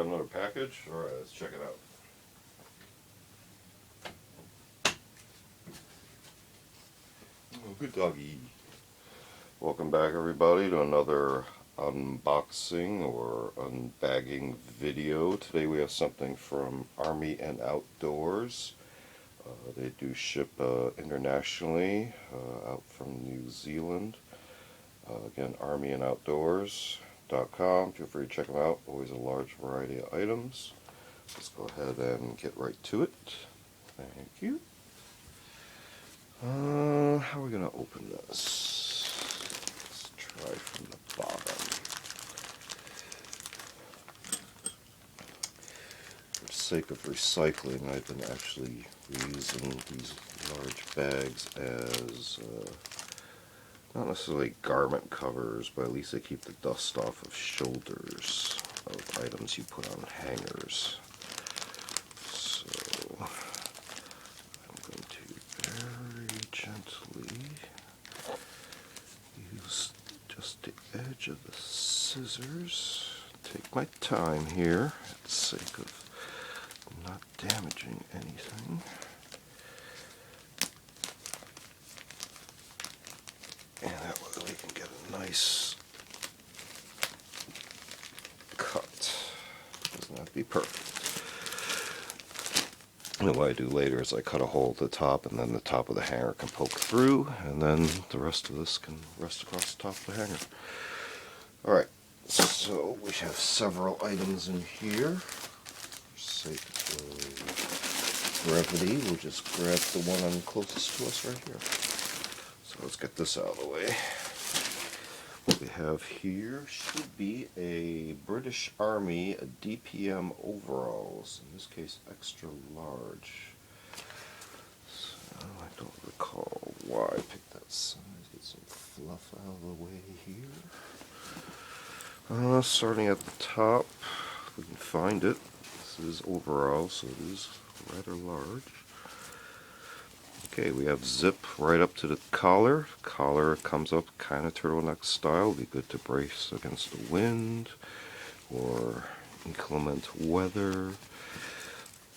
got another package? Alright, let's check it out. Oh, good doggy. Welcome back, everybody, to another unboxing or unbagging video. Today we have something from ArmyandOutdoors. They do ship internationally, out from New Zealand. Again, ArmyandOutdoors.com. Feel free to check them out. Always a large variety of items. Let's go ahead and get right to it. Thank you. How are we going to open this? Let's try from the bottom. For the sake of recycling, I've been actually reusing these large bags as not necessarily garment covers, but at least they keep the dust off of shoulders of items you put on hangers. So I'm going to very gently use just the edge of the scissors. Take my time here for the sake of not damaging anything. And that way we can get a nice cut. Doesn't have to be perfect. And what I do later is I cut a hole at the top, and then the top of the hanger can poke through, and then the rest of this can rest across the top of the hanger. Alright, so we have several items in here. For sake of brevity, we'll just grab the one closest to us right here. So let's get this out of the way. What we have here should be a British Army DPM overalls, in this case extra large. So I don't recall why I picked that size. Get some fluff out of the way here. Starting at the top, if we can find it. This is overalls, so it is rather large. Okay, we have zip right up to the collar. Collar comes up kind of turtleneck style. Be good to brace against the wind or inclement weather.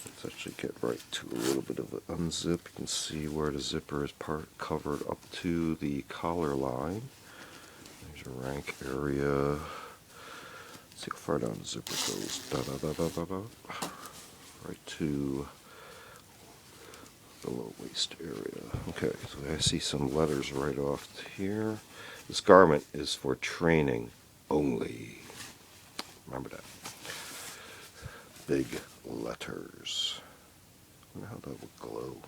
Let's actually get right to a little bit of an unzip. You can see where the zipper is covered up to the collar line. There's your rank area. Let's see how far down the zipper goes. Right to the low waist area. Okay, so I see some letters right off here. This garment is for training only. Remember that. Big letters. I wonder how that would glow.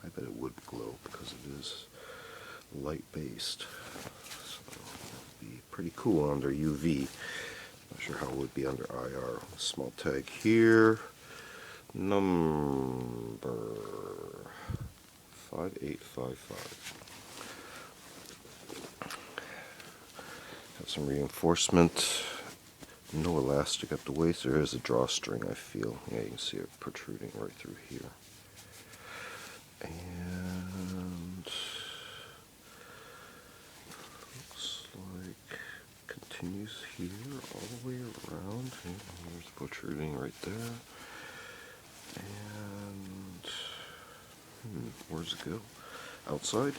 I bet it would glow because it is light based. So it would be pretty cool under UV. Not sure how it would be under IR. Small tag here. Number 5855. Have some reinforcement. No elastic at the waist. There is a drawstring, I feel. Yeah, you can see it protruding right through here. And looks like continues here all the way around. Here's protruding right there. And where's it go? Outside.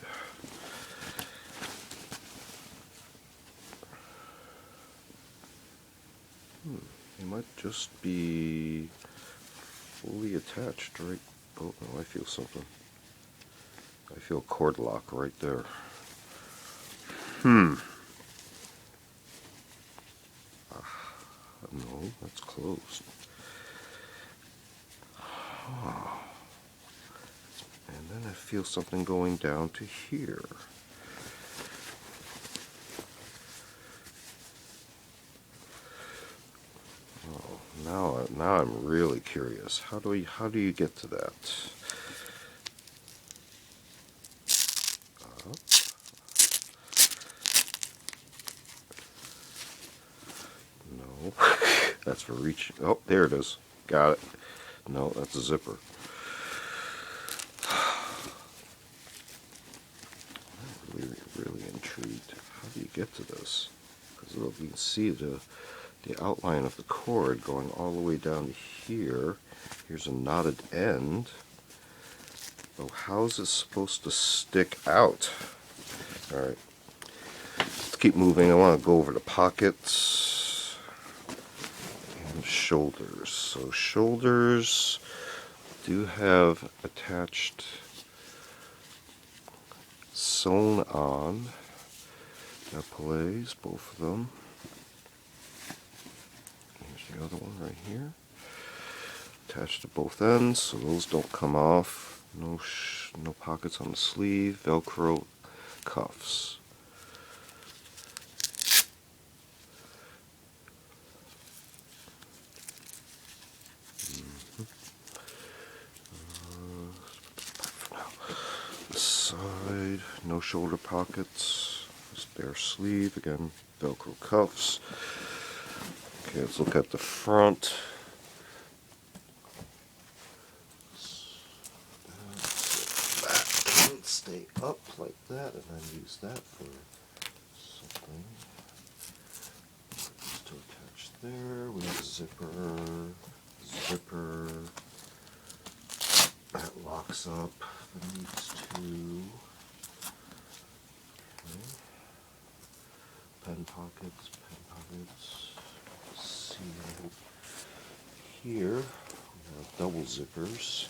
It might just be fully attached, right? Oh no, I feel something. I feel a cord lock right there. No, that's closed. And then I feel something going down to here. Oh, now I'm really curious. How do you get to that? Up. No, that's for reaching. Oh, there it is. Got it. No, that's a zipper. I'm really intrigued. How do you get to this? Because you can see the the outline of the cord going all the way down to here. Here's a knotted end. Oh, how's it supposed to stick out? Alright, let's keep moving. I want to go over the pockets and shoulders. So shoulders do have attached, sewn on epaulettes, both of them. Here's the other one right here. Attached to both ends, so those don't come off. No pockets on the sleeve. Velcro cuffs. This side, no shoulder pockets. Just bare sleeve. Again, Velcro cuffs. Okay, let's look at the front. Stay up like that, and then use that for something. Just to attach there. We have a zipper that locks up if it needs to. Okay. Pen pockets. Let's see here. We have double zippers.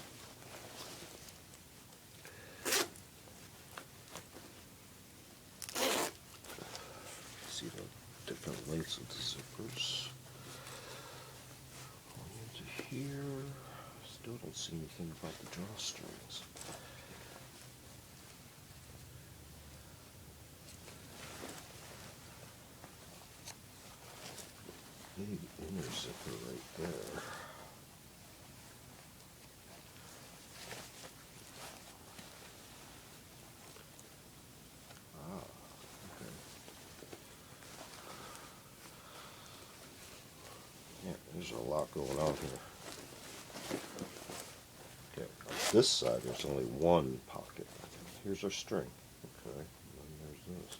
See the different lengths of the zippers. Going into here, still don't see anything about the drawstrings. Big inner zipper right there. There's a lot going on here. Okay, on this side there's only one pocket. Here's our string. Okay, and then there's this.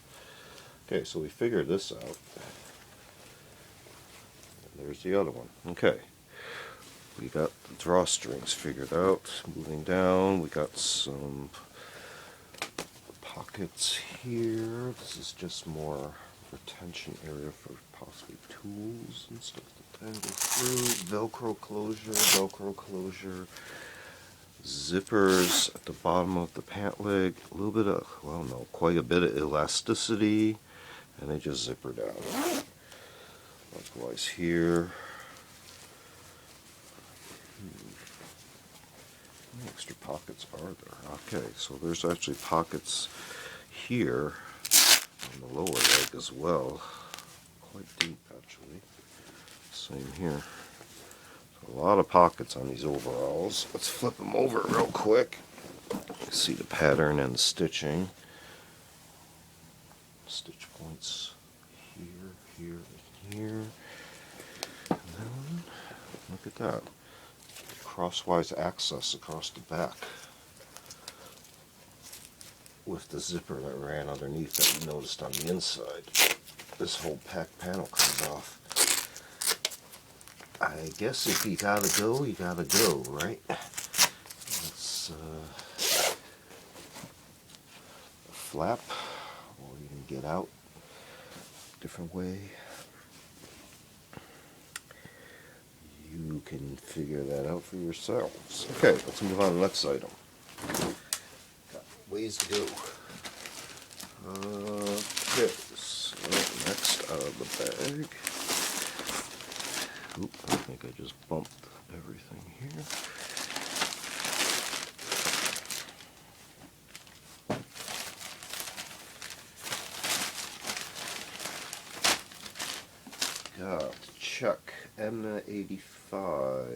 Okay, so we figured this out. And there's the other one. Okay, we got the drawstrings figured out. Moving down, we got some pockets here. This is just more retention area for possibly tools and stuff to tangle through. Velcro closure, zippers at the bottom of the pant leg, a little bit of, well no, quite a bit of elasticity, and they just zipper down. Likewise here. How many extra pockets are there? Okay, so there's actually pockets here on the lower leg as well. Quite deep actually. Same here. So a lot of pockets on these overalls. Let's flip them over real quick. See the pattern and the stitching. Stitch points here, and here. And then, look at that. Crosswise access across the back. With the zipper that ran underneath that we noticed on the inside. This whole back panel comes off. I guess if you gotta go, you gotta go, right? It's a flap, or you can get out a different way. You can figure that out for yourselves. Okay, let's move on to the next item. Got ways to go. Okay, so next out of the bag. Oop, I think I just bumped everything here. Got Czech M85.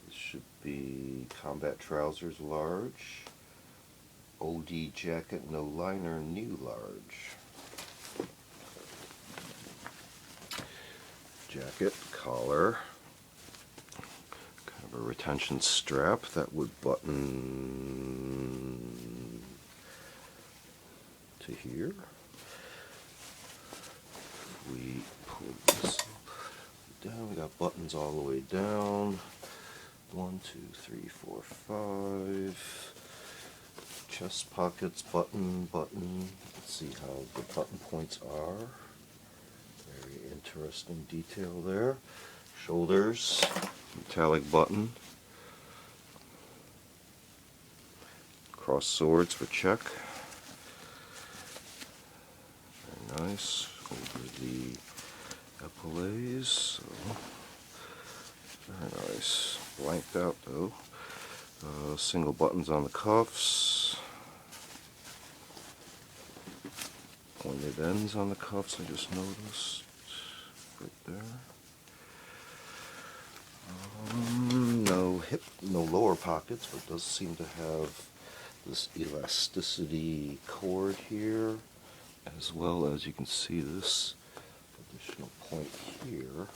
This should be combat trousers large. OD jacket, no liner, new large. Jacket, collar, kind of a retention strap that would button to here. We pull this down. We got buttons all the way down. 1, 2, 3, 4, 5. Chest pockets, button. Let's see how the button points are. Very interesting detail there. Shoulders, metallic button. Cross swords for check. Very nice. Over the epaulettes. So, very nice. Blanked out though. Single buttons on the cuffs. Pointed ends on the cuffs, I just noticed. Right there. No lower pockets, but it does seem to have this elasticity cord here, as well as you can see this additional point here. We'll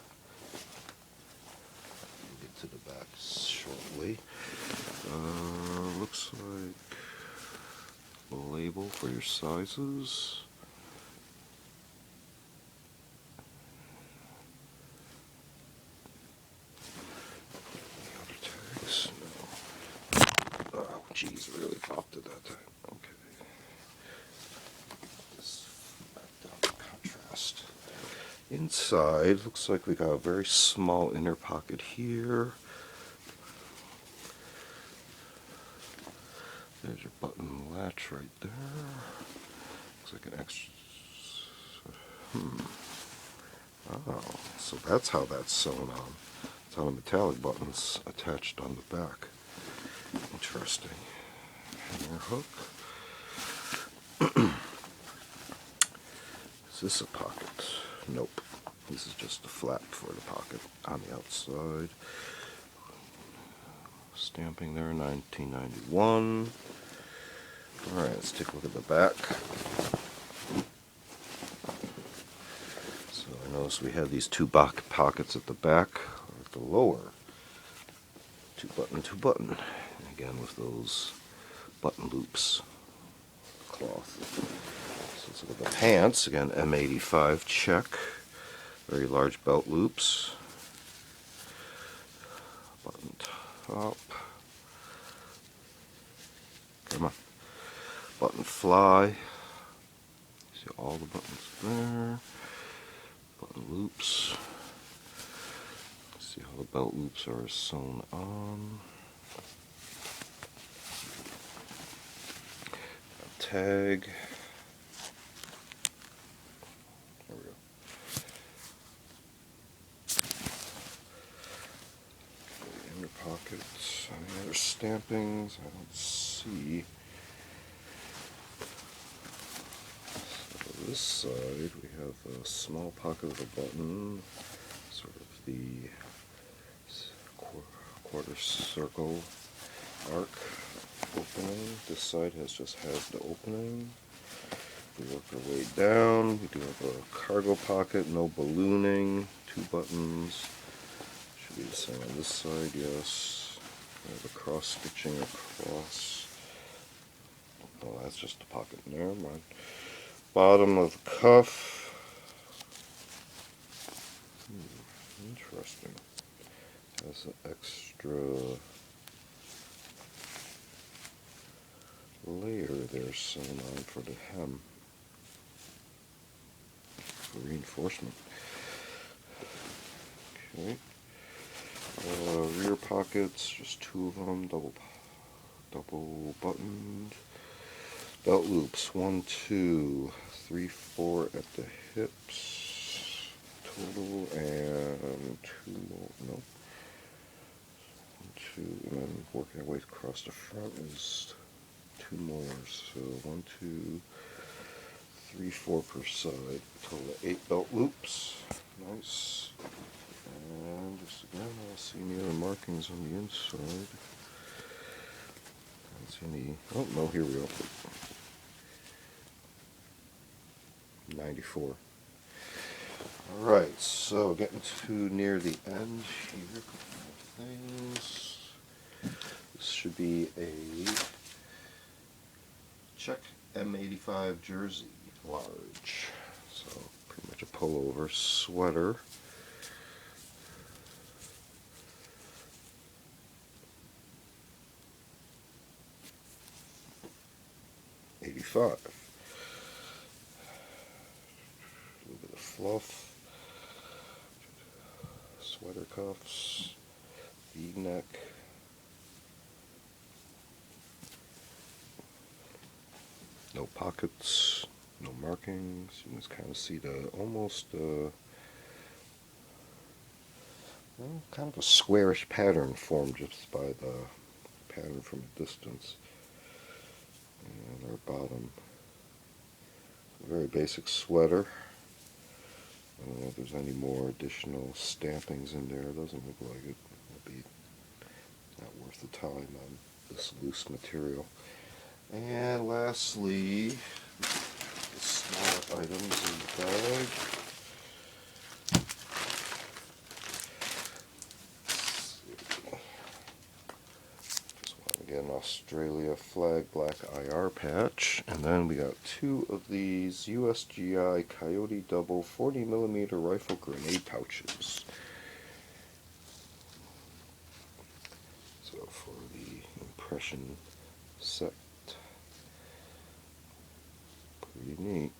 get to the back shortly. Looks like a label for your sizes. Jeez, really popped it that time. Okay. This back down to contrast. Inside, looks like we got a very small inner pocket here. There's your button latch right there. Looks like an extra. Oh, so that's how that's sewn on. It's on the metallic buttons attached on the back. Interesting. Hanger hook. Is this a pocket? Nope. This is just a flap for the pocket on the outside. Stamping there, 1991. Alright, let's take a look at the back. So I noticed we had these two pockets at the back, or at the lower. Two button. Again with those button loops, cloth. So let's look at the pants. Again, M85 check. Very large belt loops. Button top. Come on. Button fly. See all the buttons there. Button loops. See how the belt loops are sewn on. Tag. There we go. Inner pockets. Any other stampings? I don't see. So this side we have a small pocket of a button, sort of the quarter circle arc opening. This side just has the opening. We work our way down. We do have a cargo pocket, no ballooning, two buttons. Should be the same on this side, yes. We have a cross stitching across. Oh, that's just a pocket. Never mind. Bottom of the cuff. Interesting. Has an extra layer there sewn on for the hem, for reinforcement. Okay. Rear pockets, just two of them, double buttoned. Belt loops, 1, 2, 3, 4 at the hips total, and 2 more. No. 1, 2, and then working our way across the front is 2 more, so 1, 2, 3, 4 per side. Total of 8 belt loops. Nice. And just again, I don't see any other markings on the inside. I don't see any. Oh no, here we go. 94. Alright, so getting to near the end here. A couple more things. This should be a Czech M85 Jersey, large. So Pretty much a pullover sweater. $85. A little bit of fluff. Sweater cuffs. V-neck. No pockets. No markings. You can kind of see the almost well, kind of a squarish pattern formed just by the pattern from a distance. And our bottom, a very basic sweater. I don't know if there's any more additional stampings in there. It doesn't look like it. It'll be not worth the time on this loose material. And lastly, the smaller items in the bag. Again, Australia flag black IR patch, and then we got 2 of these USGI Coyote double 40mm rifle grenade pouches. So for the impression set, pretty neat.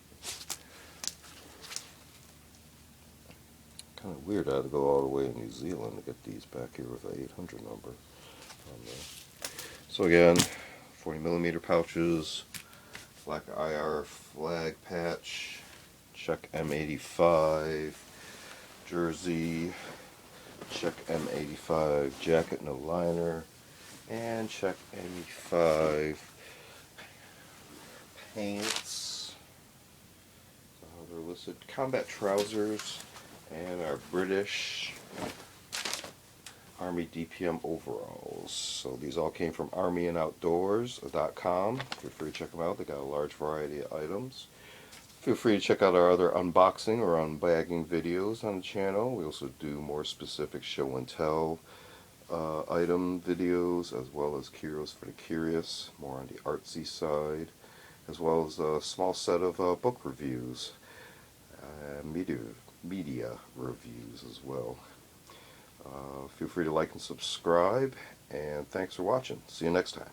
Kind of weird I had to go all the way to New Zealand to get these back here with the 800 number on there. So again, 40mm pouches, black IR flag patch, Czech M85 Jersey, Czech M85 jacket, no liner, and Czech M85 pants. So how they're listed, combat trousers, and our British Army DPM overalls. So these all came from ArmyandOutdoors.com. Feel free to check them out. They got a large variety of items. Feel free to check out our other unboxing or unbagging videos on the channel. We also do more specific show and tell item videos, as well as curios for the curious, more on the artsy side, as well as a small set of book reviews, media reviews as well. Feel free to like and subscribe, and thanks for watching. See you next time.